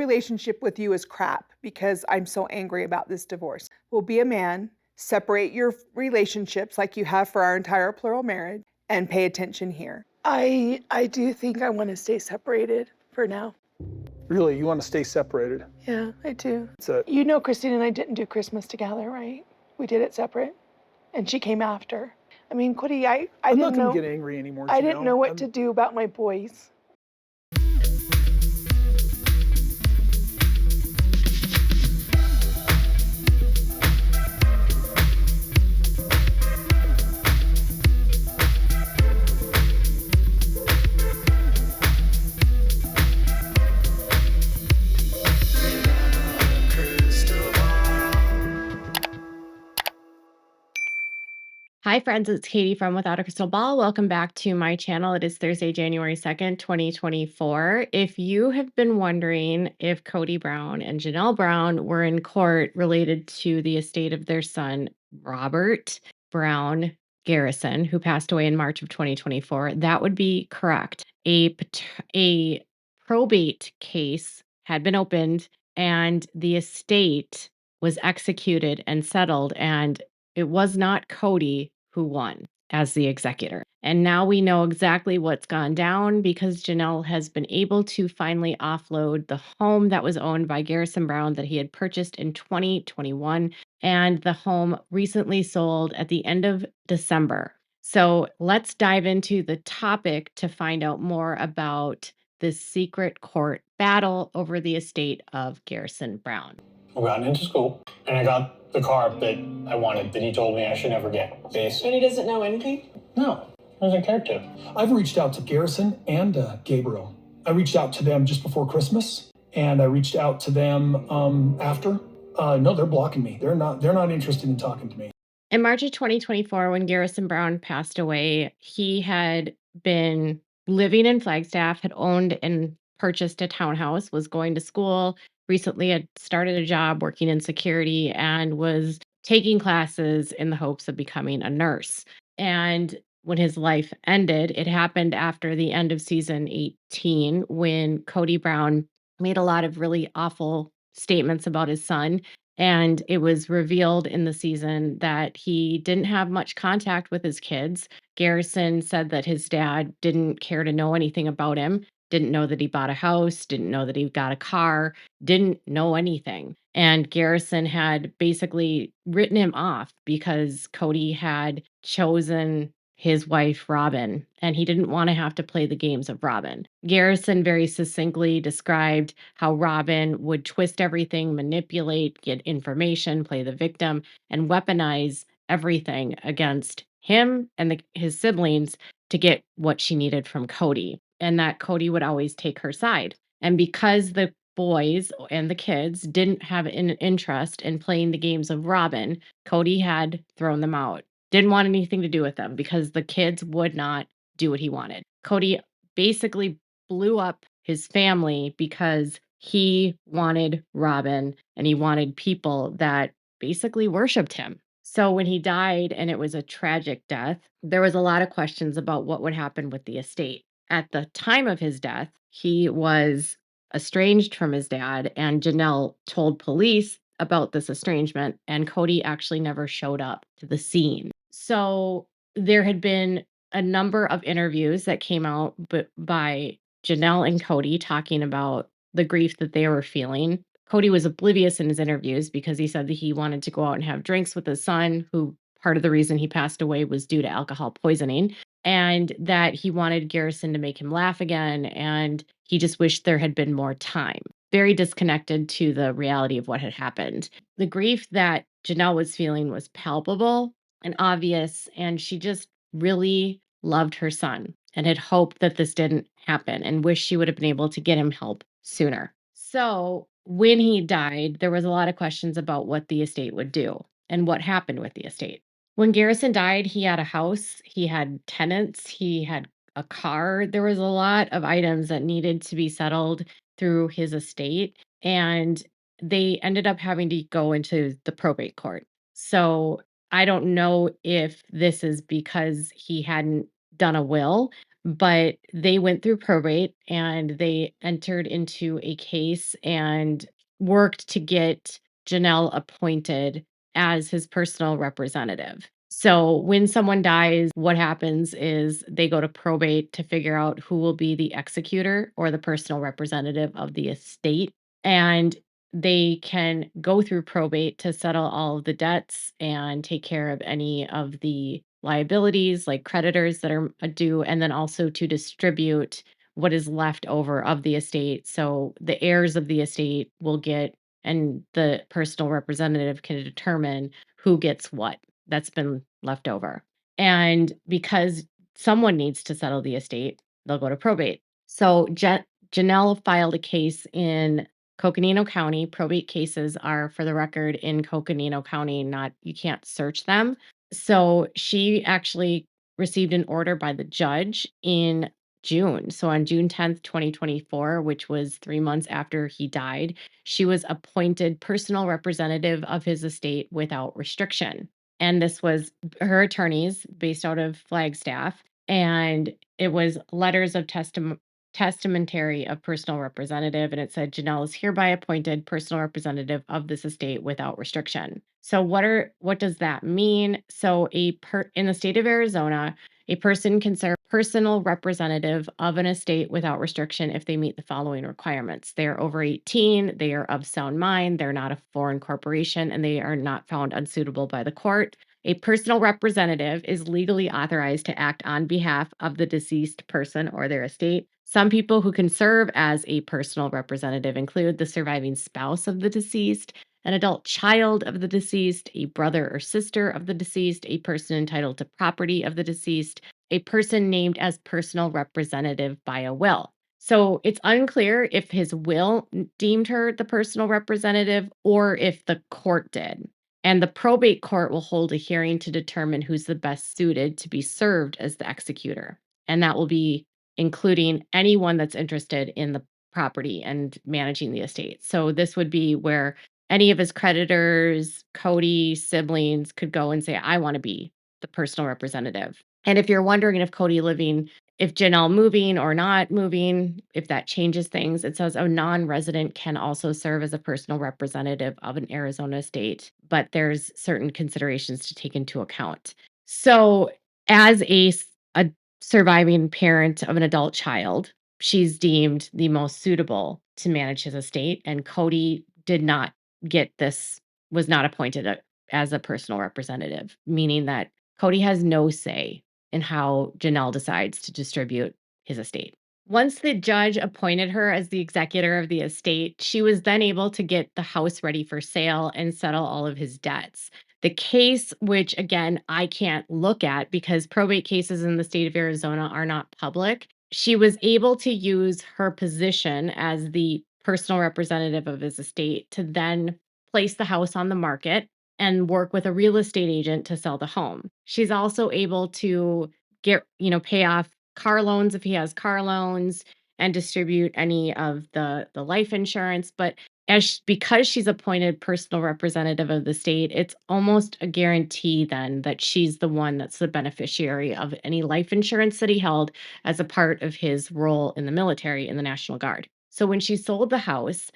Relationship with you is crap because I'm so angry about this divorce. Well, be a man, separate your relationships like you have for our entire plural marriage, and pay attention here. I do think I want to stay separated for now. Really, you want to stay separated? Yeah, I do. So, You know, Christine and I didn't do Christmas together, right? We did it separate, and she came after. I mean, Cody, I I'm not didn't going know. to get angry anymore. I didn't know what I'm- to do about my boys. Hi friends, it's Katie from Without a Crystal Ball. Welcome back to my channel. It is Thursday, January 2nd, 2024. If you have been wondering if Cody Brown and Janelle Brown were in court related to the estate of their son, Robert Brown Garrison, who passed away in March of 2024, that would be correct. A probate case had been opened and the estate was executed and settled, and it was not Cody who won as the executor. And now we know exactly what's gone down because Janelle has been able to finally offload the home that was owned by Garrison Brown that he had purchased in 2021. And the home recently sold at the end of December. So let's dive into the topic to find out more about this secret court battle over the estate of Garrison Brown. I got into school, and I got the car that I wanted that he told me I should never get. And he doesn't know anything? No, doesn't care to. I've reached out to Garrison and Gabriel. I reached out to them just before Christmas, and I reached out to them after. No, they're blocking me. They're not interested in talking to me. In March of 2024, when Garrison Brown passed away, he had been living in Flagstaff, had owned and purchased a townhouse, was going to school, recently had started a job working in security, and was taking classes in the hopes of becoming a nurse. And when his life ended, it happened after the end of season 18 when Cody Brown made a lot of really awful statements about his son. And it was revealed in the season that he didn't have much contact with his kids. Garrison said that his dad didn't care to know anything about him, didn't know that he bought a house, didn't know that he got a car, didn't know anything. And Garrison had basically written him off because Cody had chosen his wife, Robin, and he didn't want to have to play the games of Robin. Garrison very succinctly described how Robin would twist everything, manipulate, get information, play the victim, and weaponize everything against him and his siblings to get what she needed from Cody, and that Cody would always take her side. And because the boys and the kids didn't have an interest in playing the games of Robin, Cody had thrown them out. Didn't want anything to do with them because the kids would not do what he wanted. Cody basically blew up his family because he wanted Robin and he wanted people that basically worshiped him. So when he died, and it was a tragic death, there was a lot of questions about what would happen with the estate. At the time of his death, he was estranged from his dad, and Janelle told police about this estrangement, and Cody actually never showed up to the scene. So there had been a number of interviews that came out by Janelle and Cody talking about the grief that they were feeling. Cody was oblivious in his interviews because he said that he wanted to go out and have drinks with his son, who part of the reason he passed away was due to alcohol poisoning, and that he wanted Garrison to make him laugh again, and he just wished there had been more time. Very disconnected to the reality of what had happened. The grief that Janelle was feeling was palpable and obvious, and she just really loved her son and had hoped that this didn't happen and wished she would have been able to get him help sooner. So when he died, there was a lot of questions about what the estate would do and what happened with the estate. When Garrison died, he had a house, he had tenants, he had a car. There was a lot of items that needed to be settled through his estate, and they ended up having to go into the probate court. So I don't know if this is because he hadn't done a will, but they went through probate and they entered into a case and worked to get Janelle appointed as his personal representative. So when someone dies, what happens is they go to probate to figure out who will be the executor or the personal representative of the estate. And they can go through probate to settle all of the debts and take care of any of the liabilities, like creditors that are due, and then also to distribute what is left over of the estate. So the heirs of the estate will get, and the personal representative can determine who gets what that's been left over. And because someone needs to settle the estate, they'll go to probate. So Janelle filed a case in Coconino County. Probate cases are, for the record, in Coconino County, not, you can't search them. So she actually received an order by the judge in June. So on June 10th, 2024, which was 3 months after he died, she was appointed personal representative of his estate without restriction. And this was her attorneys based out of Flagstaff. And it was letters of testamentary of personal representative, and it said Janelle is hereby appointed personal representative of this estate without restriction. So what does that mean? So in the state of Arizona, a person can serve personal representative of an estate without restriction if they meet the following requirements. They are over 18, they are of sound mind, they're not a foreign corporation, and they are not found unsuitable by the court. A personal representative is legally authorized to act on behalf of the deceased person or their estate. Some people who can serve as a personal representative include the surviving spouse of the deceased, an adult child of the deceased, a brother or sister of the deceased, a person entitled to property of the deceased, a person named as personal representative by a will. So it's unclear if his will deemed her the personal representative or if the court did. And the probate court will hold a hearing to determine who's the best suited to be served as the executor. And that will be including anyone that's interested in the property and managing the estate. So this would be where any of his creditors, Cody, siblings could go and say, I want to be the personal representative. And if you're wondering if if Janelle moving or not moving, if that changes things, it says a non-resident can also serve as a personal representative of an Arizona estate, but there's certain considerations to take into account. So as a surviving parent of an adult child, she's deemed the most suitable to manage his estate, and Cody did not was not appointed as a personal representative, meaning that Cody has no say in how Janelle decides to distribute his estate. Once the judge appointed her as the executor of the estate, she was then able to get the house ready for sale and settle all of his debts. The case, which again, I can't look at because probate cases in the state of Arizona are not public, she was able to use her position as the personal representative of his estate to then place the house on the market and work with a real estate agent to sell the home. She's also able to pay off car loans if he has car loans and distribute any of the life insurance. But because she's appointed personal representative of the state, it's almost a guarantee then that she's the one that's the beneficiary of any life insurance that he held as a part of his role in the military in the National Guard. So when she sold the house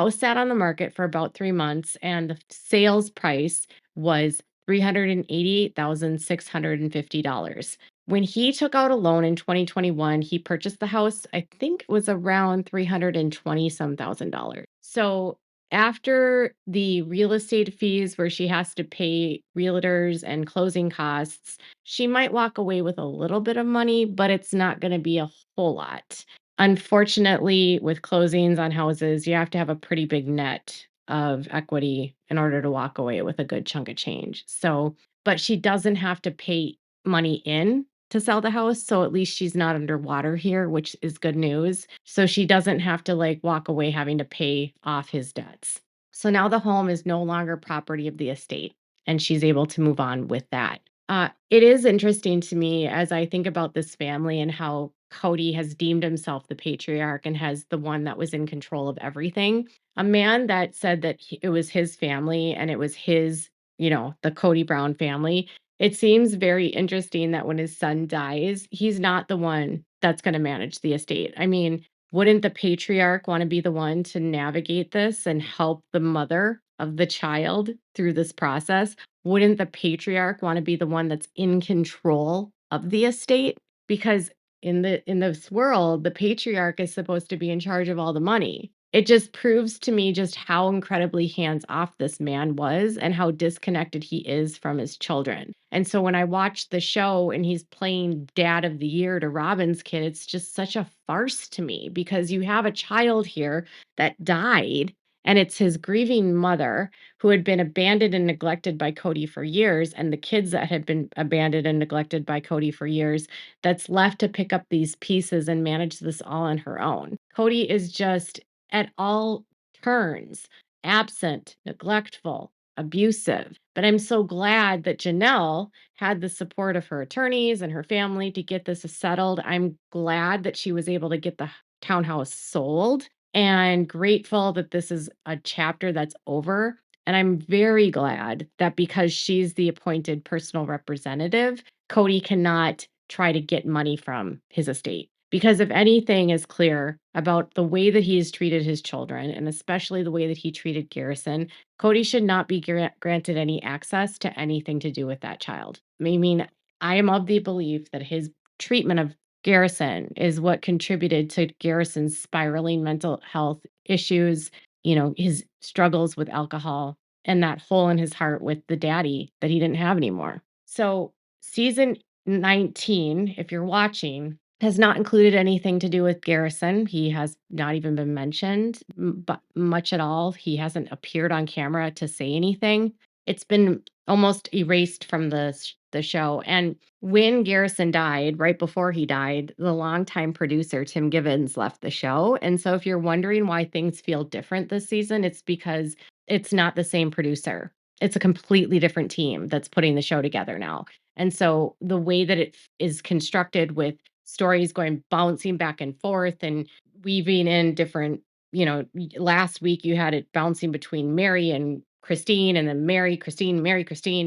sat on the market for about 3 months, and the sales price was $388,650. When he took out a loan in 2021, he purchased the house, I think it was around $320 some thousand. So after the real estate fees where she has to pay realtors and closing costs, she might walk away with a little bit of money, but it's not going to be a whole lot. Unfortunately, with closings on houses, you have to have a pretty big net of equity in order to walk away with a good chunk of change. So, but she doesn't have to pay money in to sell the house. So at least she's not underwater here, which is good news. So she doesn't have to walk away having to pay off his debts. So now the home is no longer property of the estate, and she's able to move on with that. It is interesting to me as I think about this family and how Cody has deemed himself the patriarch and has the one that was in control of everything. A man that said that it was his family and it was his, the Cody Brown family. It seems very interesting that when his son dies, he's not the one that's going to manage the estate. I mean, wouldn't the patriarch want to be the one to navigate this and help the mother of the child through this process? Wouldn't the patriarch want to be the one that's in control of the estate? Because in this world, the patriarch is supposed to be in charge of all the money. It just proves to me just how incredibly hands-off this man was and how disconnected he is from his children. And so when I watch the show and he's playing dad of the year to Robin's kid, it's just such a farce to me because you have a child here that died and it's his grieving mother who had been abandoned and neglected by Cody for years, and the kids that had been abandoned and neglected by Cody for years, that's left to pick up these pieces and manage this all on her own. Cody is just at all turns absent, neglectful, abusive. But I'm so glad that Janelle had the support of her attorneys and her family to get this settled. I'm glad that she was able to get the townhouse sold and grateful that this is a chapter that's over. And I'm very glad that because she's the appointed personal representative, Cody cannot try to get money from his estate. Because if anything is clear about the way that he has treated his children, and especially the way that he treated Garrison, Cody should not be granted any access to anything to do with that child. I mean, I am of the belief that his treatment of Garrison is what contributed to Garrison's spiraling mental health issues, his struggles with alcohol, and that hole in his heart with the daddy that he didn't have anymore. So, season 19, if you're watching, has not included anything to do with Garrison. He has not even been mentioned but much at all. He hasn't appeared on camera to say anything. It's been almost erased from the show. And when Garrison died, right before he died, the longtime producer Tim Givens left the show. And so if you're wondering why things feel different this season, it's because it's not the same producer. It's a completely different team that's putting the show together now. And so the way that it is constructed with stories going bouncing back and forth and weaving in different, last week you had it bouncing between Mary and Christine and then Mary, Christine,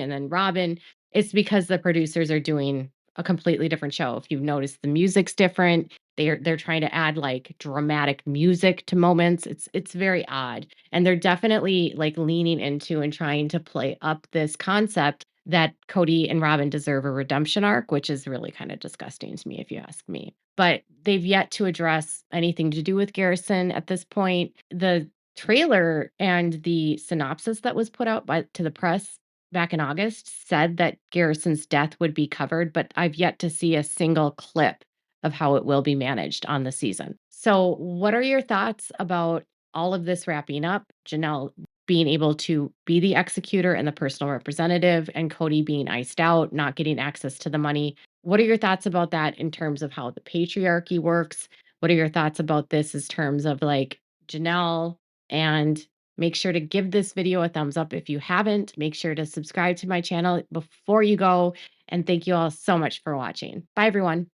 and then Robin. It's because the producers are doing a completely different show. If you've noticed, the music's different. They're trying to add like dramatic music to moments. It's very odd. And they're definitely like leaning into and trying to play up this concept that Cody and Robin deserve a redemption arc, which is really kind of disgusting to me, if you ask me. But they've yet to address anything to do with Garrison at this point. The trailer and the synopsis that was put out to the press back in August said that Garrison's death would be covered, but I've yet to see a single clip of how it will be managed on the season. So, what are your thoughts about all of this wrapping up? Janelle being able to be the executor and the personal representative, and Cody being iced out, not getting access to the money. What are your thoughts about that in terms of how the patriarchy works? What are your thoughts about this as terms of like Janelle? And make sure to give this video a thumbs up if you haven't. Make sure to subscribe to my channel before you go. And thank you all so much for watching. Bye, everyone.